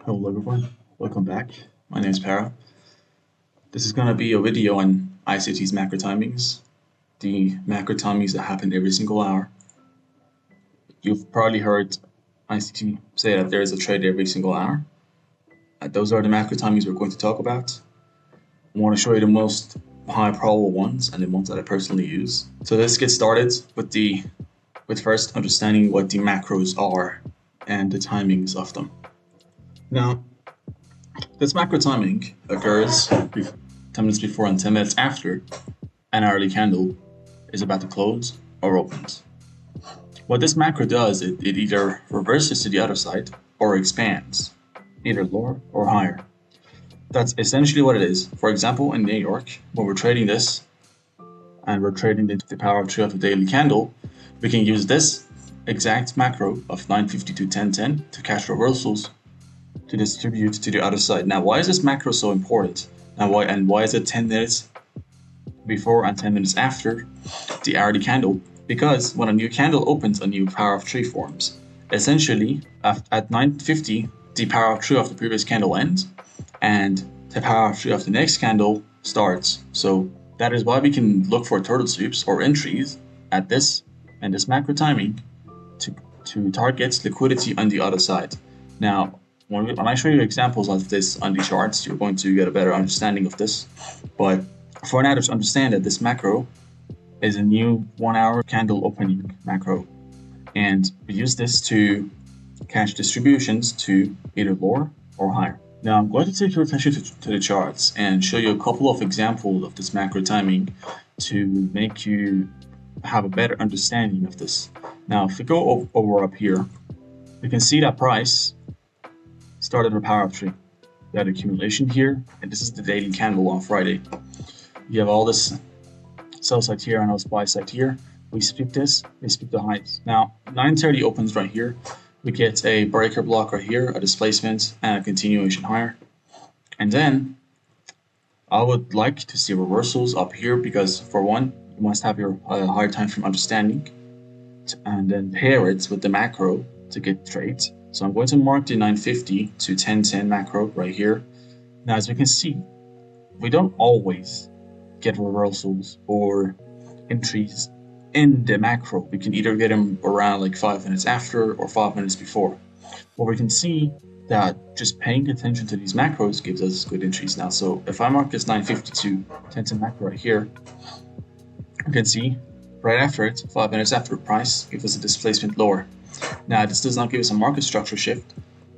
Hello everyone, welcome back. My name is Para. This is going to be a video on ICT's macro timings, the macro timings that happen every single hour. You've probably heard ICT say that there is a trade every single hour. Those are the macro timings we're going to talk about. I want to show you the most high probable ones and the ones that I personally use. So let's get started with first understanding what the macros are and the timings of them. Now, this macro timing occurs 10 minutes before and 10 minutes after an hourly candle is about to close or opens. What this macro does, it either reverses to the other side or expands, either lower or higher. That's essentially what it is. For example, in New York, when we're trading this and we're trading the power of 3 of the daily candle, we can use this exact macro of 950 to 1010 to catch reversals to distribute to the other side. Now, why is this macro so important? Now, why is it 10 minutes before and 10 minutes after the hourly candle? Because when a new candle opens, a new power of 3 forms. Essentially, at 9:50, the power of 3 of the previous candle ends, and the power of 3 of the next candle starts. So that is why we can look for turtle sweeps or entries at this and this macro timing to target liquidity on the other side. Now, when I show you examples of this on the charts, you're going to get a better understanding of this. But for now, just understand that this macro is a new 1 hour candle opening macro. And we use this to catch distributions to either lower or higher. Now, I'm going to take your attention to the charts and show you a couple of examples of this macro timing to make you have a better understanding of this. Now, if we go over up here, we can see that price started with power of 3. We had accumulation here, and this is the daily candle on Friday. You have all this sell side here and also buy side here. We split this, we split the highs. Now, 9:30 opens right here. We get a breaker block right here, a displacement, and a continuation higher. And then I would like to see reversals up here because, for one, you must have your higher time frame understanding and then pair it with the macro to get trades. So I'm going to mark the 950 to 1010 macro right here. Now, as we can see, we don't always get reversals or entries in the macro. We can either get them around like 5 minutes after or 5 minutes before. But we can see that just paying attention to these macros gives us good entries now. So if I mark this 950 to 1010 macro right here, you can see right after it, 5 minutes after, price gives us a displacement lower. Now, this does not give us a market structure shift,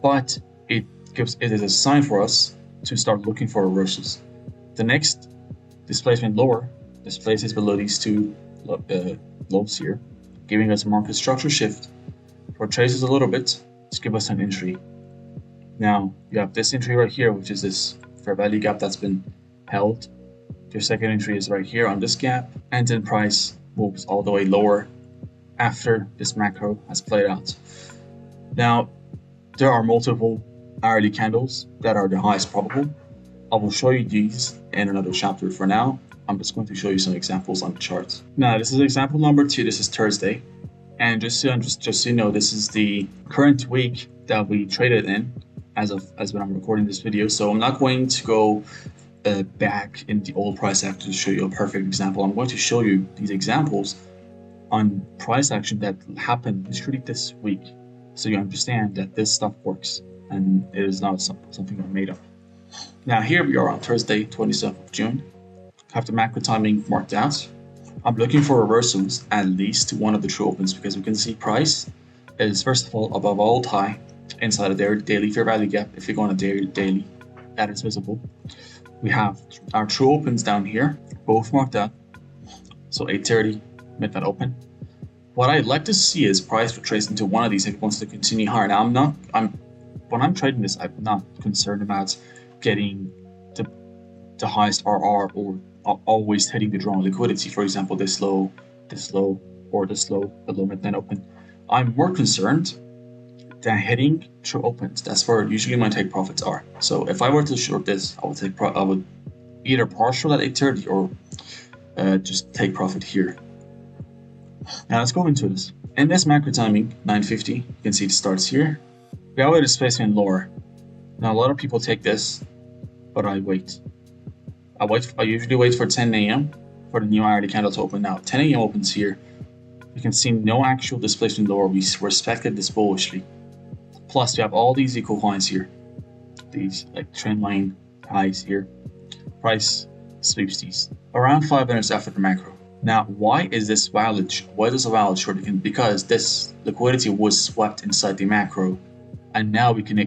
but it is a sign for us to start looking for reversals. The next displacement lower displaces below these two lows here, giving us a market structure shift. Retraces a little bit to give us an entry. Now, you have this entry right here, which is this fair value gap that's been held. Your second entry is right here on this gap, and then price moves all the way lower after this macro has played out. Now, there are multiple hourly candles that are the highest probable. I will show you these in another chapter. For now, I'm just going to show you some examples on the charts. Now, this is example number 2. This is Thursday. And just so you know, this is the current week that we traded in as when I'm recording this video. So I'm not going to go back in the old price action to show you a perfect example. I'm going to show you these examples on price action that happened literally this week, so you understand that this stuff works and it is not something I made up. Now, here we are on Thursday, 27th of June. Have the macro timing marked out. I'm looking for reversals at least to one of the true opens because we can see price is first of all above all high inside of their daily fair value gap. If you go on a daily, that is visible. We have our true opens down here, both marked out. So 8:30. Midnight open. What I'd like to see is price retrace into one of these if it wants to continue higher. Now, when I'm trading this, I'm not concerned about getting the highest RR or always hitting the drawn liquidity. For example, this low, or this low below midnight open. I'm more concerned than hitting true opens. That's where usually my take profits are. So if I were to short this, I would either partial at 8:30 or just take profit here. Now let's go into this. In this macro timing, 950, you can see it starts here. We have a displacement lower. Now a lot of people take this, but I wait. I usually wait for 10 a.m. for the new hourly candle to open. Now 10 a.m. opens here. You can see no actual displacement lower. We respected this bullishly. Plus we have all these equal highs here. These like trend line highs here. Price sweeps these around 5 minutes after the macro. Now, why is this valid? Why is this a valid short? Because this liquidity was swept inside the macro, and now we can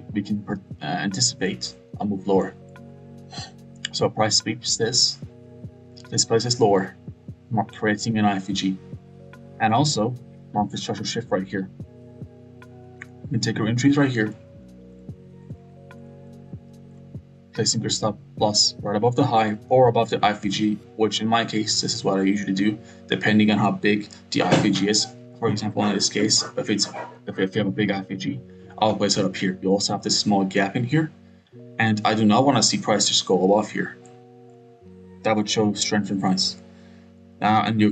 anticipate a move lower. So price sweeps this places lower, creating an IFVG, and also market structure shift right here. You can take your entries right here, placing your stop loss right above the high or above the IFVG, which in my case, this is what I usually do, depending on how big the IFVG is. For example, in this case, if you have a big IFVG, I'll place it up here. You also have this small gap in here, and I do not want to see price just go above here. That would show strength in price. And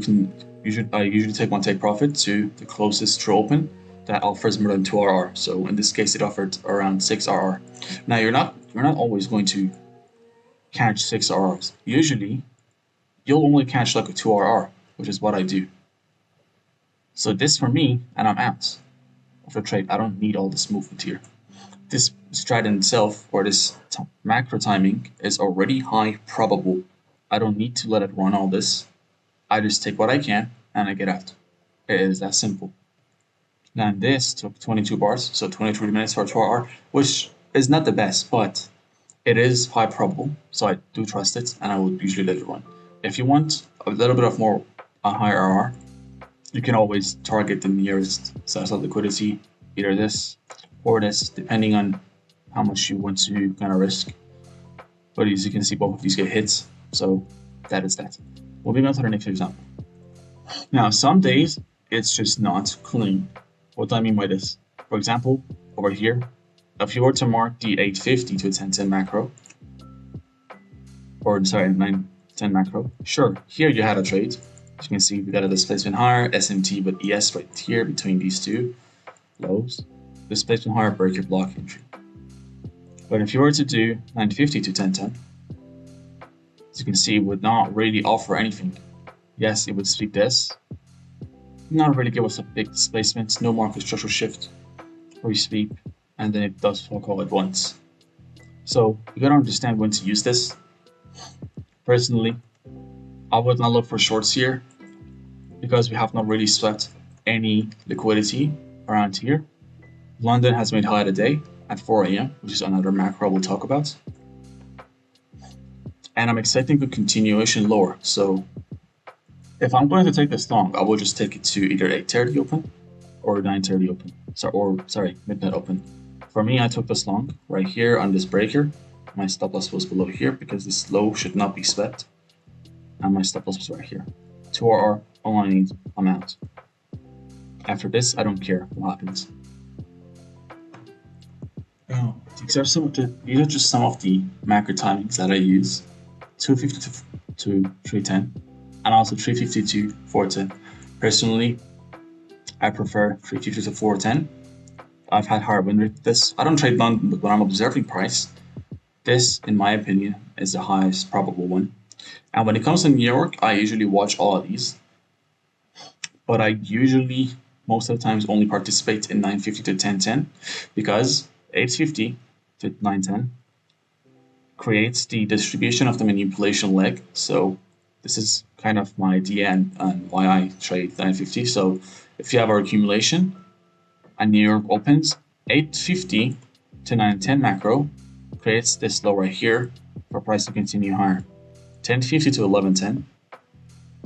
I usually take one take profit to the closest true open that offers more than 2 RR. So in this case, it offered around 6 RR. Now you're not always going to catch 6 RRs. Usually, you'll only catch like a 2 RR, which is what I do. So this for me, and I'm out of the trade. I don't need all this movement here. This strat in itself, or this macro timing, is already high probable. I don't need to let it run all this. I just take what I can and I get out. It is that simple. Now this took 22 bars, so 23 minutes for 2 RR, which is not the best, but it is high probable, so I do trust it, and I would usually let it run. If you want a little bit of more higher RR, you can always target the nearest size of liquidity, either this or this, depending on how much you want to kind of risk. But as you can see, both of these get hits, so that is that. Moving on to the next example. Now, some days it's just not clean. What do I mean by this? For example, over here, if you were to mark the 850 to a 1010 macro, or sorry, 910 macro, sure, here you had a trade. As you can see, we got a displacement higher, SMT with ES right here between these two lows. Displacement higher, break your block entry. But if you were to do 950 to 1010, as you can see, it would not really offer anything. Yes, it would sweep this, not really give us a big displacement, no market structural shift, re-sweep, and then it does fuck all at once. So you gotta understand when to use this. Personally, I would not look for shorts here because we have not really swept any liquidity around here. London has made high today at 4 a.m., which is another macro we'll talk about. And I'm expecting a continuation lower. So if I'm going to take this long, I will just take it to either 8:30 open or 9:30 open. Sorry, midnight open. For me, I took this long right here on this breaker. My stop loss was below here because this low should not be swept. And my stop loss was right here. 2 RR, all I need, I'm out. After this, I don't care what happens. Now, these are just some of the macro timings that I use. 250 to 310, and also 350 to 410. Personally, I prefer 350 to 410. I've had higher win rate with this. I don't trade London, but when I'm observing price, this, in my opinion, is the highest probable one. And when it comes to New York, I usually watch all of these, but I usually, most of the times, only participate in 950 to 1010 because 850 to 910 creates the distribution of the manipulation leg. So this is kind of my idea and why I trade 950. So if you have our accumulation and New York opens, 850 to 910 macro creates this low right here for price to continue higher. 1050 to 1110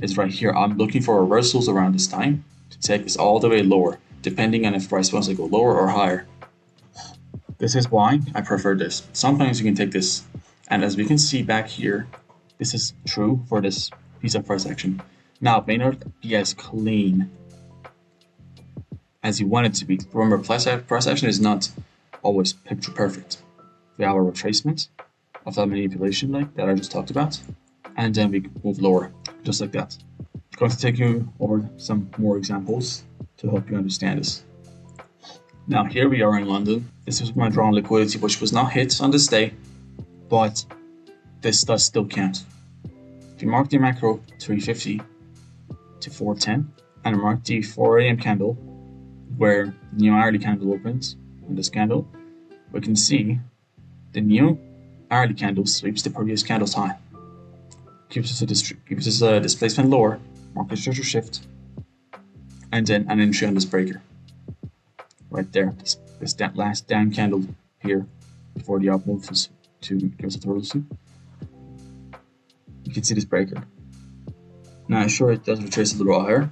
is right here. I'm looking for reversals around this time to take this all the way lower, depending on if price wants to go lower or higher. This is why I prefer this. Sometimes you can take this, and as we can see back here, this is true for this piece of price action. Now, it may not be as clean as you want it to be. Remember, price action is not always picture perfect. We have a retracement of that manipulation leg that I just talked about, and then we move lower, just like that. I'm going to take you over some more examples to help you understand this. Now here we are in London. This was my drawn liquidity, which was not hit on this day, but this does still count. If you mark the macro 350 to 410 and mark the 4 AM candle where the new hourly candle opens on this candle, we can see the new hourly candle sweeps the previous candle's high, gives us a displacement lower, market structure shift, and then an entry on this breaker. Right there, this last down candle here before the up move to give us a total sweep. You can see this breaker. Now, sure, it does retrace a little higher,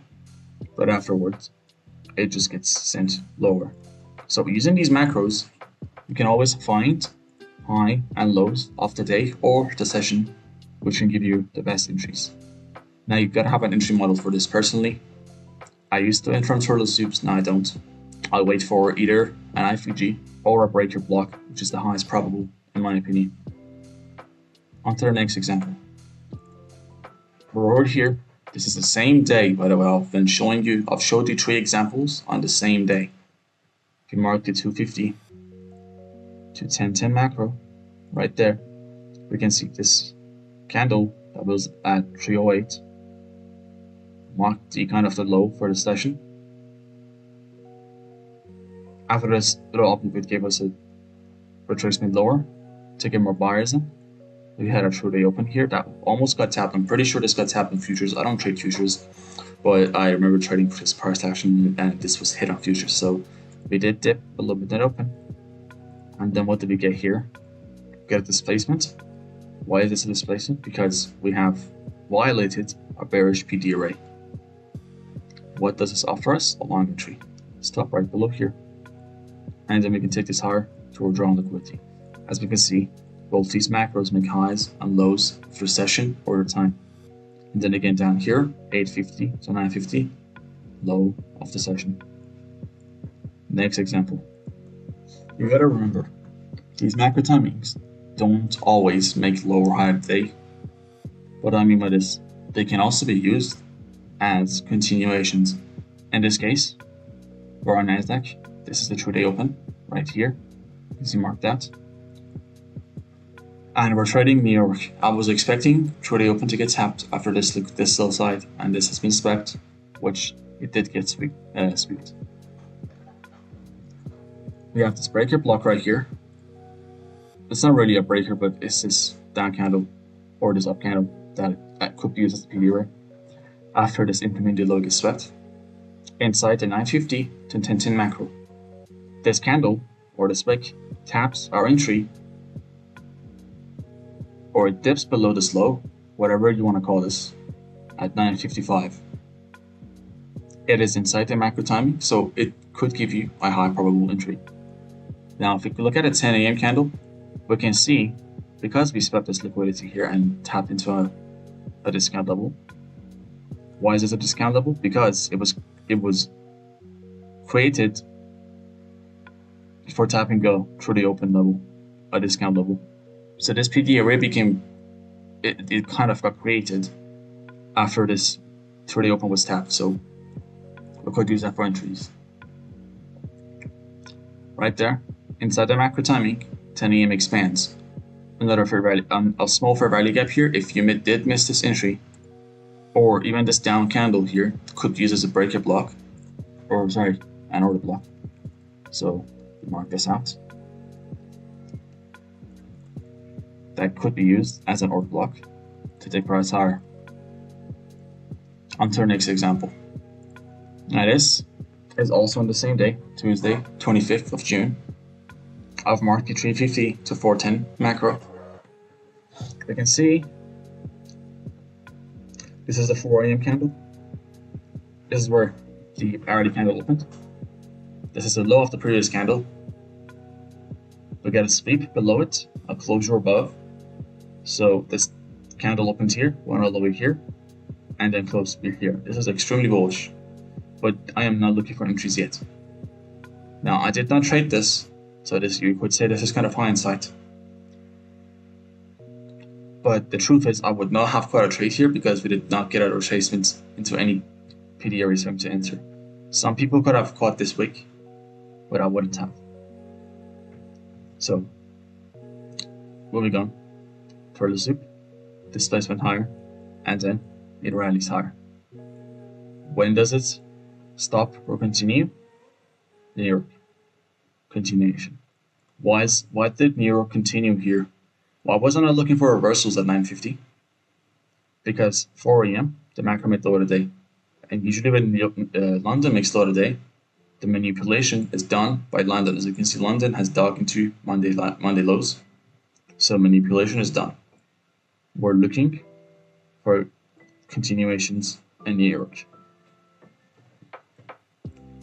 but afterwards, it just gets sent lower. So using these macros, you can always find high and lows of the day or the session, which can give you the best entries. Now, you've got to have an entry model for this. Personally, I used to enter on turtle sweeps, now I don't. I'll wait for either an IFG or a breaker block, which is the highest probable, in my opinion. On to the next example. We're over here. This is the same day, by the way. I've showed you 3 examples on the same day. If you mark the 250 to 1010 macro, right there, we can see this candle that was at 308 marked the kind of the low for the session. After this little up move, it gave us a retracement lower to get more buyers in. We had a 3-day open here that almost got tapped. I'm pretty sure this got tapped in futures. I don't trade futures, but I remember trading for this price action and this was hit on futures. So we did dip a little bit that open. And then what did we get here? Get a displacement. Why is this a displacement? Because we have violated a bearish PD array. What does this offer us? A long entry. Stop right below here. And then we can take this higher to our drawn liquidity. As we can see, both these macros make highs and lows for session or the time. And then again down here, 850 to 950, low of the session. Next example. You gotta remember, these macro timings don't always make low or high day. What I mean by this, they can also be used as continuations. In this case, we're on NASDAQ. This is the 3-day open right here. You can see marked that. And we're trading New York. I was expecting 3-day open to get tapped after this sell side, and this has been swept, which it did get swept. We have this breaker block right here. It's not really a breaker, but it's this down candle or this up candle that could be used as a PD array. After this intermediate low gets swept, inside the 950 to 1010 macro, this candle or this wick taps our entry, or it dips below this low, whatever you want to call this, at 955. It is inside the macro timing, so it could give you a high probable entry. Now, if we look at a 10 AM candle, we can see, because we swept this liquidity here and tapped into a discount level. Why is this a discount level? Because it was created for tap and go through the open level, a discount level. So this PD array it kind of got created after this through the open was tapped. So we could use that for entries. Right there, inside the macro timing, 10 AM expands. Another fair value, a small fair value gap here. If you did miss this entry, or even this down candle here, could use as a breaker block, or sorry, an order block. So mark this out. That could be used as an order block to take price higher. On to our next example. Now this is also on the same day, Tuesday, 25th of June. I've marked the 350 to 410 macro. We can see this is the 4 AM candle. This is where the hourly candle opened. This is the low of the previous candle. We get a sweep below it, a closure above. So this candle opens here, went all the way here, and then closed here. This is extremely bullish, but I am not looking for entries yet. Now, I did not trade this, so this you could say this is kind of hindsight. But the truth is, I would not have caught a trade here because we did not get a retracement into any PD areas for him to enter. Some people could have caught this wick, but I wouldn't have. So moving on, for the soup, displacement higher, and then it rallies higher. When does it stop or continue? New York continuation. Why did New York continue here? Why wasn't I looking for reversals at 9:50? Because 4 a.m. the macro made low of the day, and usually when London makes low of the day, the manipulation is done by London. As you can see, London has dug into Monday lows, so manipulation is done. We're looking for continuations in New York.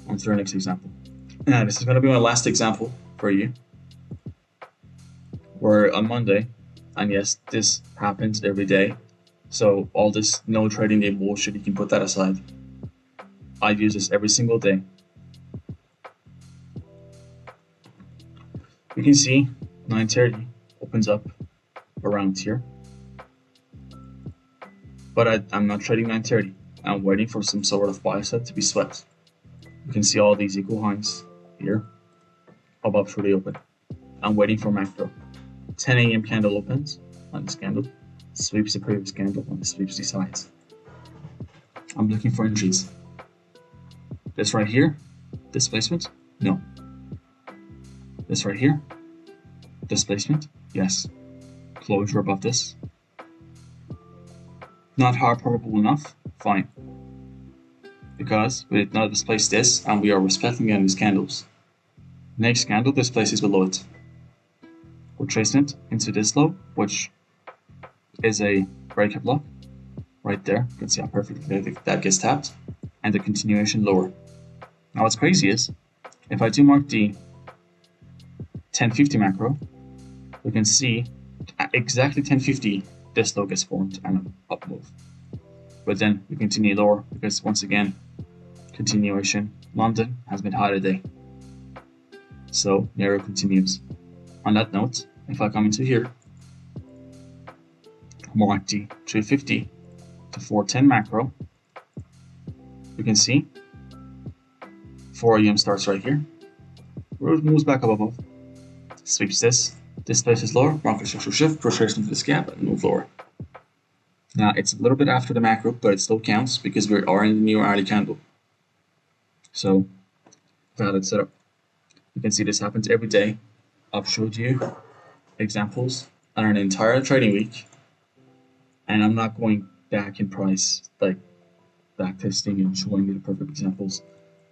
On to our next example. Now, this is going to be my last example for you. We're on Monday, and yes, this happens every day. So all this no trading day bullshit, you can put that aside. I use this every single day. You can see 9:30 opens up around here. But I'm not trading 9:30. I'm waiting for some sort of buy set to be swept. You can see all these equal highs here above through the open. I'm waiting for macro. 10 a.m. candle opens on this candle, sweeps the previous candle, and sweeps these highs. I'm looking for entries. This right here, displacement? No. This right here, displacement? Yes. Closure above this. Not hard probable enough? Fine. Because we did not displace this, and we are respecting it in these candles. Next candle displaces below it. We're tracing it into this low, which is a breakup block right there. You can see how perfectly that gets tapped, and the continuation lower. Now what's crazy is, if I do mark the 1050 macro, we can see at exactly 1050 this low gets formed and an up move. But then we continue lower because once again, continuation, London has been high today. So narrow continues. On that note, if I come into here, mark the 350 to 410 macro, you can see 4 a.m. starts right here, moves back up above, sweeps this places lower, market structure shift, rotation to this gap, and move lower. Now it's a little bit after the macro, but it still counts because we are in the new hourly candle. So valid setup. You can see this happens every day. I've showed you examples on an entire trading week, and I'm not going back in price, like back testing and showing you the perfect examples.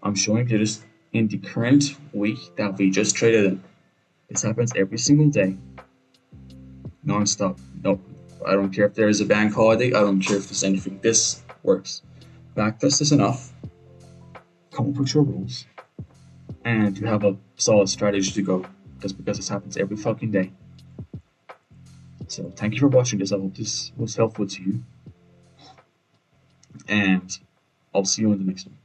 I'm showing you this in the current week that we just traded in. This happens every single day, non-stop. No, I don't care if there is a bank holiday. I don't care if there's anything. This works. Backtest is enough. Come up with your rules, and you have a solid strategy to go. Just because this happens every fucking day. So thank you for watching this. I hope this was helpful to you, and I'll see you in the next one.